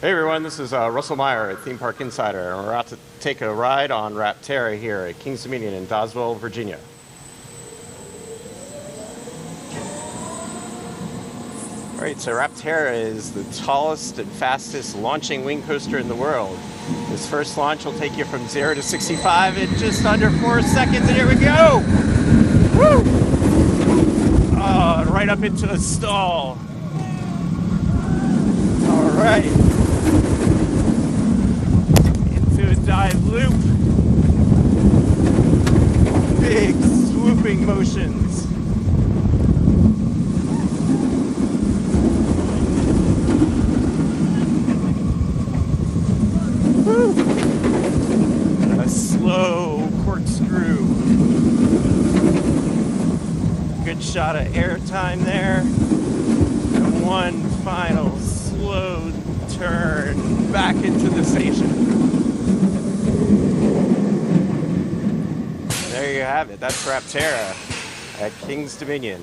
Hey everyone, this is Russell Meyer at Theme Park Insider, and we're out to take a ride on Rapterra here at Kings Dominion in Dawesville, Virginia. Alright, so Rapterra is the tallest and fastest launching wing coaster in the world. This first launch will take you from 0 to 65 in just under 4 seconds, and here we go! Woo! Right up into a stall. Alright. Into a dive loop. Big swooping motions. Woo. A slow corkscrew. Good shot of air time there. And one final slow turn back into the station. There you have it. That's Rapterra at Kings Dominion.